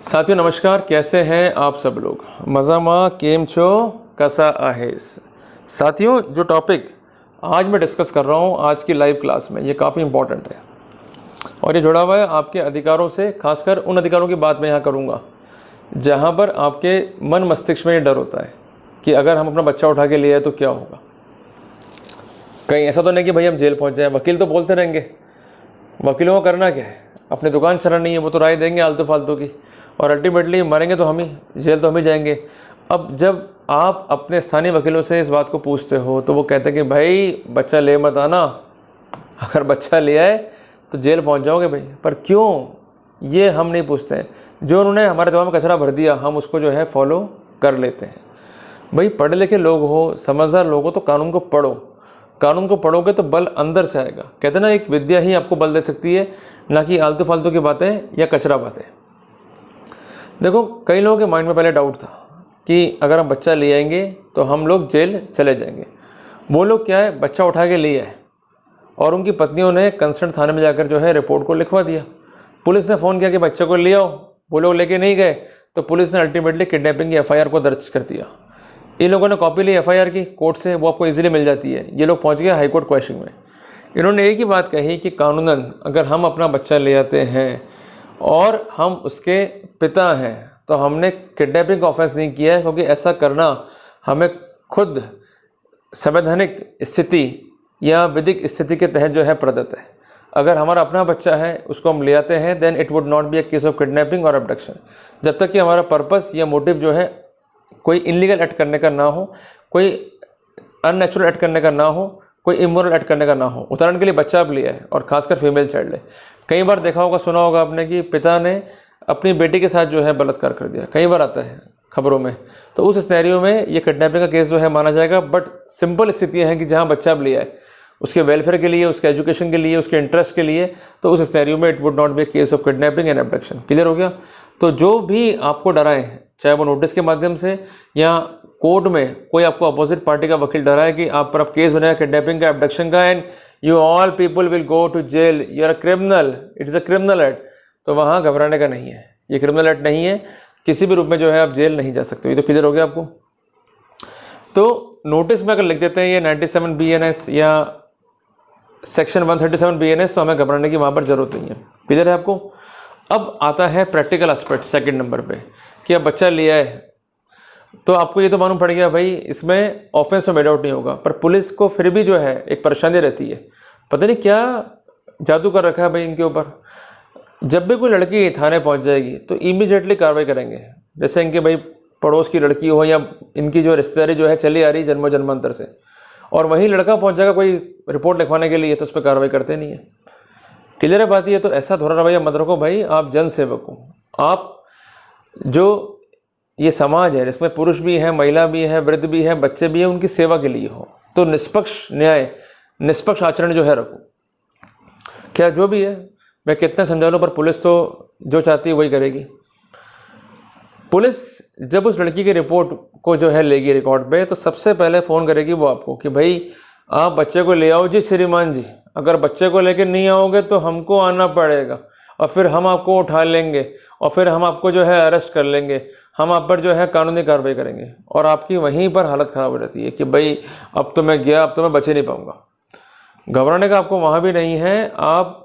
साथियों नमस्कार, कैसे हैं आप सब लोग। मज़ामा केम छो कसा आहेस। साथियों, जो टॉपिक आज मैं डिस्कस कर रहा हूं आज की लाइव क्लास में, ये काफ़ी इंपॉर्टेंट है और ये जुड़ा हुआ है आपके अधिकारों से। खासकर उन अधिकारों की बात मैं यहाँ करूँगा जहाँ पर आपके मन मस्तिष्क में ये डर होता है कि अगर हम अपना बच्चा उठा के ले आए तो क्या होगा। कहीं ऐसा तो नहीं कि भाई हम जेल पहुँच जाएँ। वकील तो बोलते रहेंगे, वकीलों को करना क्या है, अपनी दुकान चलानी है, वो तो राय देंगे आलतू फालतू की, और अल्टीमेटली मरेंगे तो हम ही, जेल तो हम ही जाएंगे। अब जब आप अपने स्थानीय वकीलों से इस बात को पूछते हो तो वो कहते हैं कि भाई बच्चा ले मत आना, अगर बच्चा ले आए तो जेल पहुंच जाओगे भाई। पर क्यों, ये हम नहीं पूछते हैं। जो उन्होंने हमारे दिमाग में कचरा भर दिया हम उसको जो है फॉलो कर लेते हैं। भाई पढ़े लिखे लोग हो, समझदार लोग हो तो कानून को पढ़ो। कानून को पढ़ोगे तो बल अंदर से आएगा। कहते ना, एक विद्या ही आपको बल दे सकती है, ना कि आलतू फालतू की बातें या कचरा बातें। देखो, कई लोगों के माइंड में पहले डाउट था कि अगर हम बच्चा ले आएंगे तो हम लोग जेल चले जाएंगे। वो लोग क्या है, बच्चा उठा के ले आए और उनकी पत्नियों ने कंसर्न थाने में जाकर जो है रिपोर्ट को लिखवा दिया। पुलिस ने फ़ोन किया कि बच्चे को ले आओ, वो लोग लेके नहीं गए तो पुलिस ने अल्टीमेटली किडनैपिंग की FIR को दर्ज कर दिया। इन लोगों ने कॉपी ली FIR की कोर्ट से, वो आपको इजीली मिल जाती है। ये लोग पहुंच गए हाई कोर्ट क्वेश्चन में। इन्होंने एक ही बात कही कि कानूनन अगर हम अपना बच्चा ले आते हैं और हम उसके पिता हैं तो हमने किडनैपिंग का ऑफेंस नहीं किया है, क्योंकि ऐसा करना हमें खुद संवैधानिक स्थिति या विधिक स्थिति के तहत जो है प्रदत्त है। अगर हमारा अपना बच्चा है, उसको हम ले आते हैं, then it would not be a case of kidnapping और अबडक्शन, जब तक कि हमारा पर्पस या मोटिव जो है कोई इलीगल एक्ट करने का ना हो, कोई अननेचुरल एक्ट करने का ना हो, कोई इमोरल एक्ट करने का ना हो। उदाहरण के लिए बच्चा आप लिया है और खासकर फीमेल चाइल्ड है। कई बार देखा होगा, सुना होगा आपने कि पिता ने अपनी बेटी के साथ जो है बलात्कार कर दिया। कई बार आता है खबरों में। तो उस सिनेरियो में ये किडनैपिंग का केस जो है माना जाएगा। बट सिंपल स्थितियाँ हैं कि जहाँ बच्चा आप लिया है उसके वेलफेयर के लिए, उसके एजुकेशन के लिए, उसके इंटरेस्ट के लिए, तो उस सिनेरियो में it would not be a case of kidnapping and abduction. Clear हो गया। तो जो भी आपको डराए, चाहे वो नोटिस के माध्यम से या कोर्ट में कोई आपको अपोजिट पार्टी का वकील डरा है कि आप पर अब केस बनेगा किडनैपिंग का, एबडक्शन का, and you all people will go to jail, you are a criminal, it is a criminal act, तो वहाँ घबराने का नहीं है। ये क्रिमिनल एक्ट नहीं है, किसी भी रूप में जो है आप जेल नहीं जा सकते। ये तो क्लियर हो गया आपको। तो नोटिस में अगर लिख देते हैं ये 97 BNS या सेक्शन 137 BNS, तो हमें घबराने की वहाँ पर जरूरत नहीं है। क्लियर है आपको। अब आता है प्रैक्टिकल एस्पेक्ट सेकंड नंबर पे कि अब बच्चा लिया है तो आपको ये तो मालूम पड़ गया भाई इसमें ऑफेंस में मेड आउट नहीं होगा। पर पुलिस को फिर भी जो है एक परेशानी रहती है, पता नहीं क्या जादू कर रखा है भाई इनके ऊपर। जब भी कोई लड़की थाने पहुंच जाएगी तो इमीडिएटली कार्रवाई करेंगे। जैसे इनके भाई पड़ोस की लड़की हो या इनकी जो रिश्तेदारी जो है चली आ रही जन्मों जन्मांतर से, और वहीं लड़का पहुँच जाएगा कोई रिपोर्ट लिखवाने के लिए, तो उस पर कार्रवाई करते नहीं है। क्लियर है बात। ये तो ऐसा थोड़ा रवैया मत रखो भाई, आप जन सेवक हो। आप जो ये समाज है जिसमें पुरुष भी हैं, महिला भी है, वृद्ध भी है, बच्चे भी हैं, उनकी सेवा के लिए हो, तो निष्पक्ष न्याय, निष्पक्ष आचरण जो है रखो। क्या जो भी है, मैं कितना समझा लूँ, पर पुलिस तो जो चाहती है वही करेगी। पुलिस जब उस लड़की की रिपोर्ट को जो है लेगी रिकॉर्ड पे, तो सबसे पहले फ़ोन करेगी वो आपको कि भाई आप बच्चे को ले आओ जी श्रीमान जी। अगर बच्चे को लेकर नहीं आओगे तो हमको आना पड़ेगा, और फिर हम आपको उठा लेंगे, और फिर हम आपको जो है अरेस्ट कर लेंगे, हम आप पर जो है कानूनी कार्रवाई करेंगे। और आपकी वहीं पर हालत ख़राब हो जाती है कि भाई अब तो मैं गया, अब तो मैं बचे नहीं पाऊँगा। घबराने का आपको वहाँ भी नहीं है। आप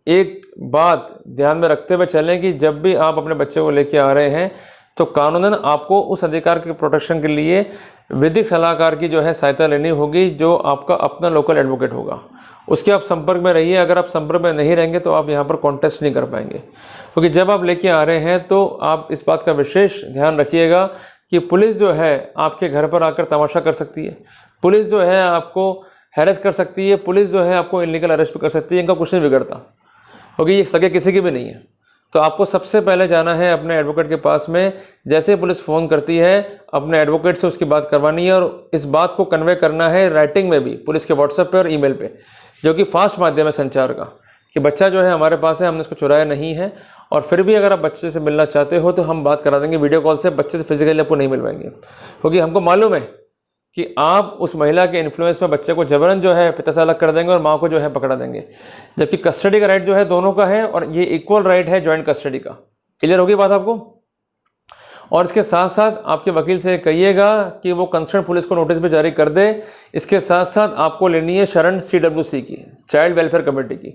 एक बात ध्यान में रखते हुए चलें कि जब भी आप अपने बच्चे को लेके आ रहे हैं तो कानूनन आपको उस अधिकार के प्रोटेक्शन के लिए विधिक सलाहकार की जो है सहायता लेनी होगी, जो आपका अपना लोकल एडवोकेट होगा। उसके आप संपर्क में रहिए। अगर आप संपर्क में नहीं रहेंगे तो आप यहाँ पर कॉन्टेस्ट नहीं कर पाएंगे, क्योंकि जब आप लेके आ रहे हैं तो आप इस बात का विशेष ध्यान रखिएगा कि पुलिस जो है आपके घर पर आकर तमाशा कर सकती है, पुलिस जो है आपको हैरेस कर सकती है, पुलिस जो है आपको इलीगल अरेस्ट भी कर सकती है। इनका कुछ नहीं बिगड़ता, क्योंकि ये सगे किसी की भी नहीं है। तो आपको सबसे पहले जाना है अपने एडवोकेट के पास में। जैसे पुलिस फ़ोन करती है, अपने एडवोकेट से उसकी बात करवानी है, और इस बात को कन्वे करना है राइटिंग में भी, पुलिस के व्हाट्सएप पे और ईमेल पे, जो कि फास्ट माध्यम है संचार का, कि बच्चा जो है हमारे पास है, हमने उसको चुराया नहीं है। और फिर भी अगर आप बच्चे से मिलना चाहते हो तो हम बात करा देंगे वीडियो कॉल से। बच्चे से फिजिकली आपको नहीं मिलवाएंगे, क्योंकि हमको मालूम है कि आप उस महिला के इन्फ्लुएंस में बच्चे को जबरन जो है पिता से अलग कर देंगे और माँ को जो है पकड़ा देंगे। जबकि कस्टडी का राइट जो है दोनों का है, और ये इक्वल राइट है जॉइंट कस्टडी का। क्लियर होगी बात आपको। और इसके साथ साथ आपके वकील से कहिएगा कि वो कंसर्न पुलिस को नोटिस भी जारी कर दे। इसके साथ साथ आपको लेनी है शरण CWC की, चाइल्ड वेलफेयर कमेटी की,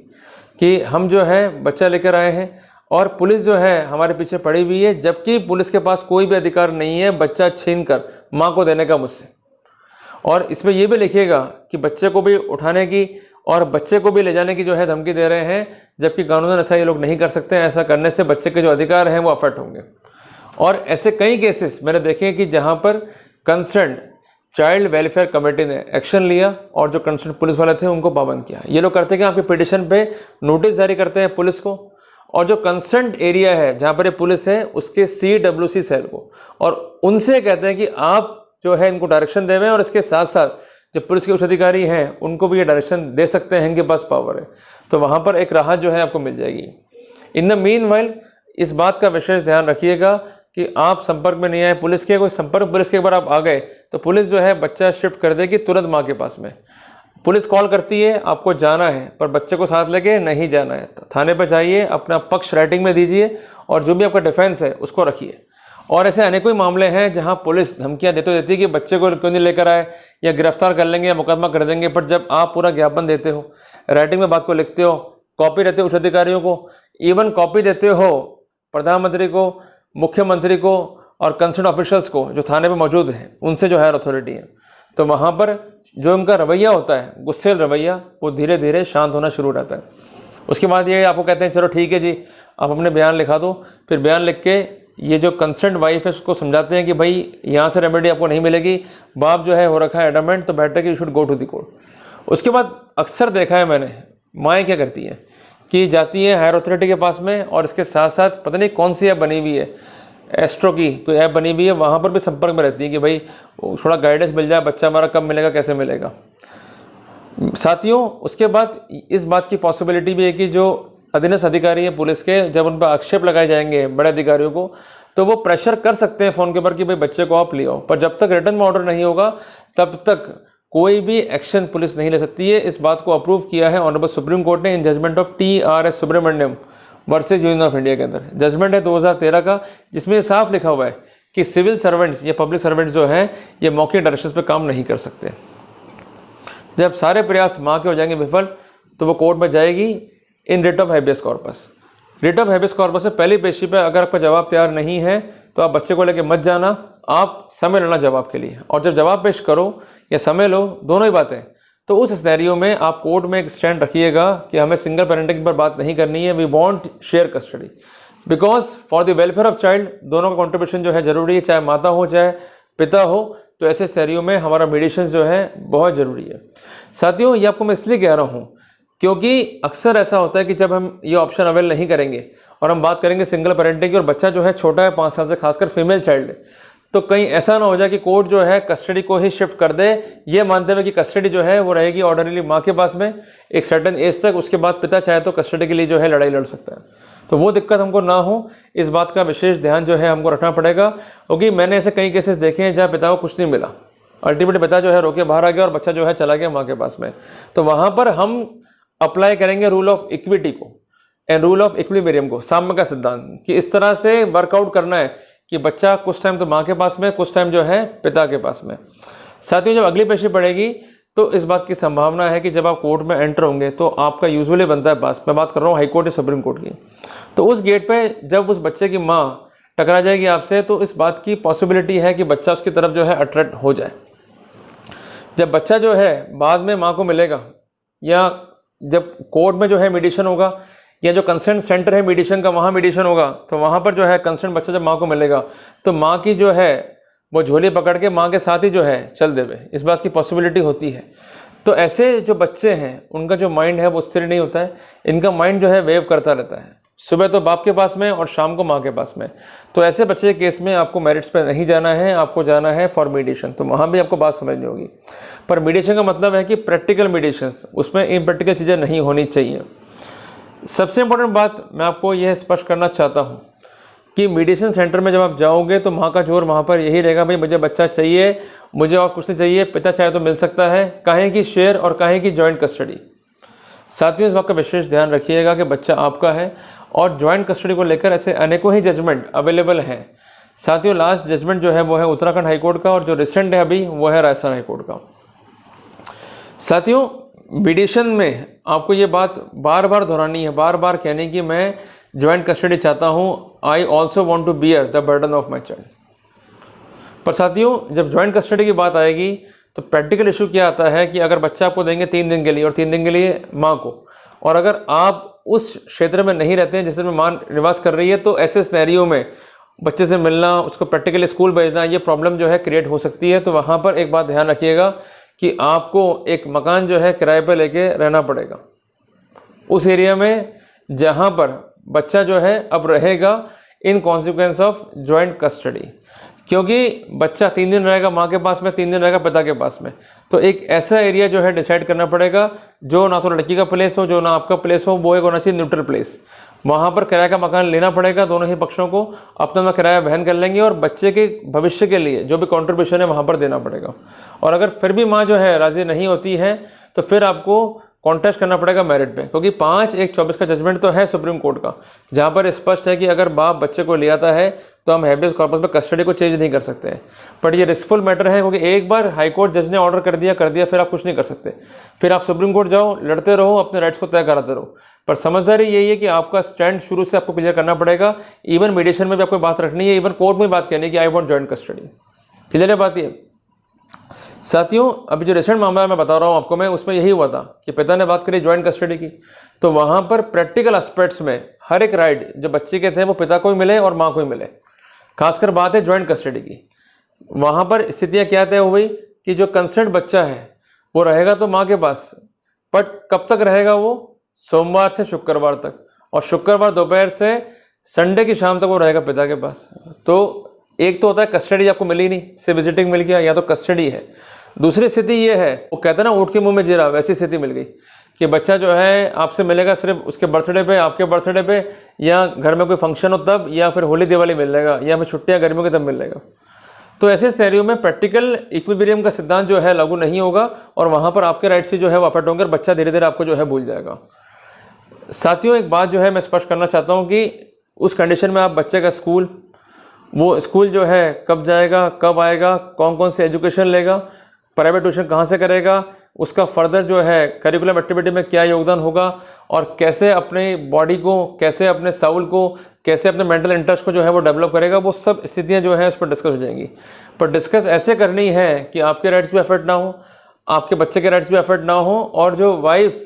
कि हम जो है बच्चा लेकर आए हैं और पुलिस जो है हमारे पीछे पड़ी हुई है, जबकि पुलिस के पास कोई भी अधिकार नहीं है बच्चा छीन कर माँ को देने का मुझसे। और इसमें ये भी लिखिएगा कि बच्चे को भी उठाने की और बच्चे को भी ले जाने की जो है धमकी दे रहे हैं, जबकि कानूनन ऐसा ये लोग नहीं कर सकते। ऐसा करने से बच्चे के जो अधिकार हैं वो अफेक्ट होंगे। और ऐसे कई केसेस मैंने देखे कि जहाँ पर कंसर्न चाइल्ड वेलफेयर कमेटी ने एक्शन लिया और जो कंसर्न पुलिस वाले थे उनको पाबंद किया। ये लोग करते हैं कि आपके पिटिशन पे नोटिस जारी करते हैं पुलिस को, और जो कंसर्न एरिया है जहाँ पर ये पुलिस है उसके CWC सेल को, और उनसे कहते हैं कि आप जो है इनको डायरेक्शन देवें, और इसके साथ साथ जो पुलिस के उच्च अधिकारी हैं उनको भी ये डायरेक्शन दे सकते हैं, इनके पास पावर है। तो वहाँ पर एक राहत जो है आपको मिल जाएगी। इन द मीनवाइल इस बात का विशेष ध्यान रखिएगा कि आप संपर्क में नहीं आए पुलिस के। कोई संपर्क पुलिस के एक बार आप आ गए तो पुलिस जो है बच्चा शिफ्ट कर देगी तुरंत माँ के पास में। पुलिस कॉल करती है, आपको जाना है पर बच्चे को साथ लेके नहीं जाना है, थाने पर जाइए, अपना पक्ष राइटिंग में दीजिए और जो भी आपका डिफेंस है उसको रखिए। और ऐसे अनेकों मामले हैं जहां पुलिस धमकियां देती है कि बच्चे को क्यों नहीं लेकर आए, या गिरफ्तार कर लेंगे या मुकदमा कर देंगे। पर जब आप पूरा ज्ञापन देते हो, राइटिंग में बात को लिखते हो, कॉपी देते हो उच्च अधिकारियों को, इवन कॉपी देते हो प्रधानमंत्री को, मुख्यमंत्री को और कंसर्न ऑफिसर्स को जो थाने पर मौजूद हैं, उनसे जो हायर अथॉरिटी है, तो वहाँ पर जो उनका रवैया होता है, गुस्सेल रवैया, वो धीरे धीरे शांत होना शुरू हो जाता है। उसके बाद ये आपको कहते हैं चलो ठीक है जी आप अपने बयान लिखा दो। फिर बयान लिख के ये जो कंसर्न वाइफ है उसको समझाते हैं कि भाई यहाँ से रेमेडी आपको नहीं मिलेगी, बाप जो है हो रखा है एडमेंट, तो बेटर कि you should go to the court. उसके बाद अक्सर देखा है मैंने माएँ क्या करती हैं कि जाती हैं हायर अथॉरिटी के पास में, और इसके साथ साथ पता नहीं कौन सी ऐप बनी हुई है, एस्ट्रो की कोई ऐप बनी हुई है, वहाँ पर भी संपर्क में रहती है कि भाई थोड़ा गाइडेंस मिल जाए, बच्चा हमारा कब मिलेगा, कैसे मिलेगा। साथियों उसके बाद इस बात की पॉसिबिलिटी भी है कि जो अधीनस्थ अधिकारी है पुलिस के, जब उन पर आक्षेप लगाए जाएंगे बड़े अधिकारियों को, तो वो प्रेशर कर सकते हैं फ़ोन के ऊपर कि भाई बच्चे को आप ले आओ। पर जब तक रिटर्न में ऑर्डर नहीं होगा तब तक कोई भी एक्शन पुलिस नहीं ले सकती है। इस बात को अप्रूव किया है ऑनरेबल सुप्रीम कोर्ट ने in judgement of TRS Subramaniam versus union of India के अंदर। जजमेंट है 2013 का, जिसमें साफ लिखा हुआ है कि सिविल सर्वेंट्स या पब्लिक सर्वेंट्स जो हैं ये मौखिक डायरेक्शंस पे काम नहीं कर सकते। जब सारे प्रयास माँ के हो जाएंगे विफल, तो वो कोर्ट में जाएगी in writ of habeas corpus. Writ of habeas corpus से पहली पेशी पे अगर आपका जवाब तैयार नहीं है तो आप बच्चे को लेके मत जाना, आप समय लेना जवाब के लिए, और जब जवाब पेश करो या समय लो, दोनों ही बातें, तो उस सिनेरियो में आप कोर्ट में एक स्टैंड रखिएगा कि हमें सिंगल पेरेंटिंग पर बात नहीं करनी है, we want share custody, because for the welfare of child दोनों का कंट्रीब्यूशन जो है ज़रूरी है, चाहे माता हो चाहे पिता हो। तो ऐसे सिनेरियो में हमारा मीडिएशन जो है बहुत ज़रूरी है। साथियों ये आपको मैं इसलिए कह रहा हूँ क्योंकि अक्सर ऐसा होता है कि जब हम ये ऑप्शन अवेल नहीं करेंगे और हम बात करेंगे सिंगल पेरेंटिंग की, और बच्चा जो है छोटा है 5 साल से, खासकर फीमेल चाइल्ड है, तो कहीं ऐसा ना हो जाए कि कोर्ट जो है कस्टडी को ही शिफ्ट कर दे, ये मानते हुए कि कस्टडी जो है वो रहेगी ऑर्डरली माँ के पास में एक सर्टेन एज तक, उसके बाद पिता चाहे तो कस्टडी के लिए जो है लड़ाई लड़ सकता है। तो वो दिक्कत हमको ना हो, इस बात का विशेष ध्यान जो है हमको रखना पड़ेगा। क्योंकि मैंने ऐसे कई केसेस देखे हैं जहाँ पिता को कुछ नहीं मिला, अल्टीमेट पिता जो है रोके बाहर आ गया और बच्चा जो है चला गया माँ के पास में। तो वहाँ पर हम अप्लाई करेंगे रूल ऑफ इक्विटी को एंड रूल ऑफ इक्विलिब्रियम को, साम्य का सिद्धांत, कि इस तरह से वर्कआउट करना है कि बच्चा कुछ टाइम तो माँ के पास में, कुछ टाइम जो है पिता के पास में। साथियों जब अगली पेशी पड़ेगी तो इस बात की संभावना है कि जब आप कोर्ट में एंटर होंगे तो आपका यूजुअली बनता है पास, मैं बात कर रहा हूँ हाई कोर्ट या सुप्रीम कोर्ट की, तो उस गेट पे जब उस बच्चे की माँ टकरा जाएगी आपसे, तो इस बात की पॉसिबिलिटी है कि बच्चा उसकी तरफ जो है अट्रैक्ट हो जाए। जब बच्चा जो है बाद में माँ को मिलेगा, या जब कोर्ट में जो है मीडिएशन होगा, या जो कंसर्न सेंटर है मीडिएशन का वहाँ मीडिएशन होगा, तो वहाँ पर जो है कंसर्न बच्चा जब माँ को मिलेगा तो माँ की जो है वो झोली पकड़ के माँ के साथ ही जो है चल देवे, इस बात की पॉसिबिलिटी होती है। तो ऐसे जो बच्चे हैं उनका जो माइंड है वो स्थिर नहीं होता है, इनका माइंड जो है वेव करता रहता है, सुबह तो बाप के पास में और शाम को माँ के पास में। तो ऐसे बच्चे के केस में आपको मेरिट्स पे नहीं जाना है, आपको जाना है फॉर मीडिएशन। तो वहाँ भी आपको बात समझनी होगी, पर मीडिएशन का मतलब है कि प्रैक्टिकल मीडिएशन, उसमें इम्प्रैक्टिकल चीज़ें नहीं होनी चाहिए। सबसे इम्पोर्टेंट बात मैं आपको यह स्पष्ट करना चाहता हूँ कि मीडिएशन सेंटर में जब आप जाओगे तो माँ का जोर वहाँ पर यही रहेगा, भाई मुझे बच्चा चाहिए, मुझे और कुछ नहीं चाहिए, पिता चाहे तो मिल सकता है, काहे की शेयर और काहे की जॉइंट कस्टडी। साथियों इस बात का विशेष ध्यान रखिएगा कि बच्चा आपका है, और जॉइंट कस्टडी को लेकर ऐसे अनेकों ही जजमेंट अवेलेबल हैं साथियों लास्ट जजमेंट जो है वो है उत्तराखंड हाई कोर्ट का, और जो रिसेंट है अभी वो है राजस्थान हाई कोर्ट का। साथियों मीडिएशन में आपको ये बात बार बार दोहरानी है, बार बार कहने की मैं ज्वाइंट कस्टडी चाहता हूँ, I also want to bear the burden of my child. पर साथियों जब ज्वाइंट कस्टडी की बात आएगी तो प्रैक्टिकल इशू क्या आता है कि अगर बच्चा आपको देंगे 3 दिन के लिए और 3 दिन के लिए माँ को, और अगर आप उस क्षेत्र में नहीं रहते हैं जिसमें माँ निवास कर रही है, तो ऐसे सिनेरियो में बच्चे से मिलना, उसको प्रैक्टिकली स्कूल भेजना, ये प्रॉब्लम जो है क्रिएट हो सकती है। तो वहाँ पर एक बात ध्यान रखिएगा कि आपको एक मकान जो है किराए पर लेके रहना पड़ेगा उस एरिया में जहाँ पर बच्चा जो है अब रहेगा in consequence of joint custody, क्योंकि बच्चा 3 दिन रहेगा माँ के पास में, 3 दिन रहेगा पिता के पास में। तो एक ऐसा एरिया जो है डिसाइड करना पड़ेगा जो ना तो लड़की का प्लेस हो, जो ना आपका प्लेस हो, वो एक होना चाहिए न्यूट्रल प्लेस। वहाँ पर किराए का मकान लेना पड़ेगा, दोनों ही पक्षों को अपना में किराया वहन कर लेंगे, और बच्चे के भविष्य के लिए जो भी कॉन्ट्रीब्यूशन है वहाँ पर देना पड़ेगा। और अगर फिर भी माँ जो है राज़ी नहीं होती है तो फिर आपको कॉन्टेस्ट करना पड़ेगा मेरिट पे, क्योंकि 5/1/24 का जजमेंट तो है सुप्रीम कोर्ट का, जहाँ पर स्पष्ट है कि अगर बाप बच्चे को ले आता है तो हम हैबियस कॉर्पस में कस्टडी को चेंज नहीं कर सकते हैं। बट ये रिस्कफुल मैटर है, क्योंकि एक बार हाई कोर्ट जज ने ऑर्डर कर दिया फिर आप कुछ नहीं कर सकते, फिर आप सुप्रीम कोर्ट जाओ, लड़ते रहो, अपने राइट्स को तय कराते रहो। पर समझदारी यही है कि आपका स्टैंड शुरू से आपको क्लियर करना पड़ेगा। इवन मीडिएशन में भी आपको बात रखनी है, इवन कोर्ट में बात कहनी है कि I want joint custody. Clear है बात ये साथियों? अभी जो रिसेंट मामला मैं बता रहा हूँ आपको, मैं उसमें यही हुआ था कि पिता ने बात करी ज्वाइंट कस्टडी की, तो वहाँ पर प्रैक्टिकल एस्पेक्ट्स में हर एक राइट जो बच्चे के थे वो पिता को ही मिले और माँ को ही मिले। खासकर बात है ज्वाइंट कस्टडी की। वहाँ पर स्थितियाँ क्या तय हुई कि जो कंसर्न बच्चा है वो रहेगा तो माँ के पास, बट कब तक रहेगा वो? सोमवार से शुक्रवार तक, और शुक्रवार दोपहर से संडे की शाम तक वो रहेगा पिता के पास। तो एक तो होता है कस्टडी आपको मिली नहीं, सिर्फ विजिटिंग मिल गया, या तो कस्टडी है। दूसरी स्थिति ये है, वो कहते हैं ना ऊँट के मुंह में जीरा, वैसी स्थिति मिल गई कि बच्चा जो है आपसे मिलेगा सिर्फ उसके बर्थडे पे, आपके बर्थडे पे, या घर में कोई फंक्शन हो तब, या फिर होली दिवाली मिल जाएगा, या फिर छुट्टियाँ गर्मियों के तब मिल जाएगा। तो ऐसे सिनेरियो में प्रैक्टिकल इक्विलिब्रियम का सिद्धांत जो है लागू नहीं होगा, और वहाँ पर आपके राइट से जो है वो अफेक्ट होंगे, बच्चा धीरे धीरे आपको जो है भूल जाएगा। साथियों एक बात जो है मैं स्पष्ट करना चाहता हूँ कि उस कंडीशन में आप बच्चे का स्कूल, वो स्कूल जो है कब जाएगा, कब आएगा, कौन कौन से एजुकेशन लेगा, प्राइवेट ट्यूशन कहाँ से करेगा, उसका फर्दर जो है करिकुलम एक्टिविटी में क्या योगदान होगा, और कैसे अपने बॉडी को, कैसे अपने साउल को, कैसे अपने मेंटल इंटरेस्ट को जो है वो डेवलप करेगा, वो सब स्थितियाँ जो है उस पर डिस्कस हो जाएंगी। पर डिस्कस ऐसे करनी है कि आपके राइट्स भी अफेक्ट ना हो, आपके बच्चे के राइट्स भी अफेक्ट ना हो, और जो वाइफ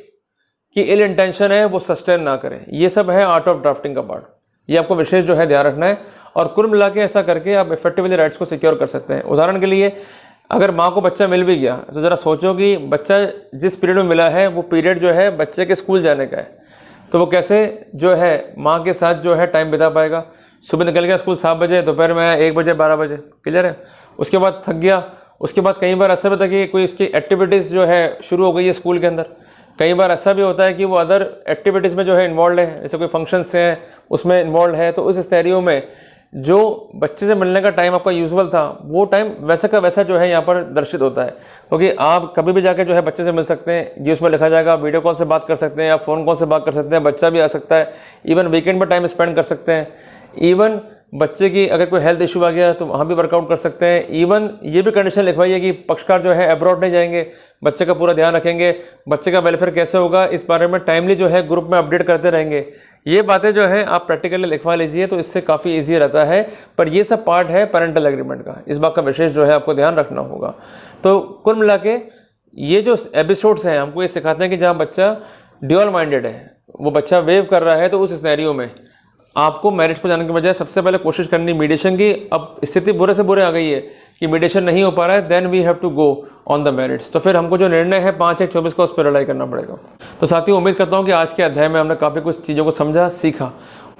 की इल इंटेंशन है वो सस्टेन ना करे। ये सब है आर्ट ऑफ ड्राफ्टिंग का पार्ट, ये आपको विशेष जो है ध्यान रखना है, और कुल मिला के ऐसा करके आप इफेक्टिवली राइट्स को सिक्योर कर सकते हैं। उदाहरण के लिए अगर माँ को बच्चा मिल भी गया तो ज़रा सोचो कि बच्चा जिस पीरियड में मिला है वो पीरियड जो है बच्चे के स्कूल जाने का है, तो वो कैसे जो है माँ के साथ जो है टाइम बिता पाएगा। सुबह निकल गया स्कूल 7 बजे, दोपहर में आया 1 बजे 12 बजे, क्लियर है। उसके बाद थक गया, उसके बाद कई बार ऐसा होता है कि कोई उसकी एक्टिविटीज़ जो है शुरू हो गई है स्कूल के अंदर। कई बार ऐसा भी होता है कि वो अदर एक्टिविटीज़ में जो है इन्वॉल्व है, जैसे कोई फंक्शंस हैं उसमें इन्वॉल्व है। तो उस सिनेरियो में जो बच्चे से मिलने का टाइम आपका यूजुअल था वो टाइम वैसे का वैसा जो है यहाँ पर दर्शित होता है, क्योंकि आप कभी भी जाके जो है बच्चे से मिल सकते हैं। जी उसमें लिखा जाएगा आप वीडियो कॉल से बात कर सकते हैं, आप फ़ोन कॉल से बात कर सकते हैं, बच्चा भी आ सकता है, इवन वीकेंड पर टाइम स्पेंड कर सकते हैं। इवन बच्चे की अगर कोई हेल्थ इशू आ गया तो वहाँ भी वर्कआउट कर सकते हैं। इवन ये भी कंडीशन लिखवाई है कि पक्षकार जो है अब्रॉड नहीं जाएंगे, बच्चे का पूरा ध्यान रखेंगे, बच्चे का वेलफेयर कैसे होगा इस बारे में टाइमली जो है ग्रुप में अपडेट करते रहेंगे। ये बातें जो है आप प्रैक्टिकली लिखवा लीजिए तो इससे काफ़ी ईजी रहता है। पर ये सब पार्ट है पेरेंटल एग्रीमेंट का, इस बात का विशेष जो है आपको ध्यान रखना होगा। तो कुल मिला के ये जो एपिसोड्स हैं हमको ये सिखाते हैं कि जहाँ बच्चा ड्यूअल माइंडेड है, वो बच्चा वेव कर रहा है, तो उस सिनेरियो में आपको मैरिज पर जाने के बजाय सबसे पहले कोशिश करनी मीडिएशन की। अब स्थिति बुरे से बुरे आ गई है कि मीडिएशन नहीं हो पा रहा है, then we have to go on the marriage. तो फिर हमको जो निर्णय है 5/1/24 का उस पर रिलाई करना पड़ेगा। तो साथियों उम्मीद करता हूँ कि आज के अध्याय में हमने काफ़ी कुछ चीज़ों को समझा, सीखा।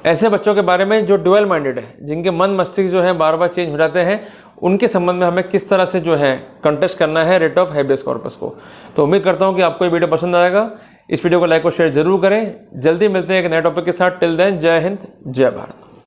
ऐसे बच्चों के बारे में जो ड्यूअल माइंडेड है, जिनके मन मस्तिष्क जो है बार बार चेंज हो जाते हैं, उनके संबंध में हमें किस तरह से जो है कंटेस्ट करना है रिट ऑफ हैबियस कॉर्पस को। तो उम्मीद करता हूँ कि आपको ये वीडियो पसंद आएगा। इस वीडियो को लाइक और शेयर जरूर करें। जल्दी मिलते हैं एक नए टॉपिक के साथ। टिल देन जय हिंद, जय भारत।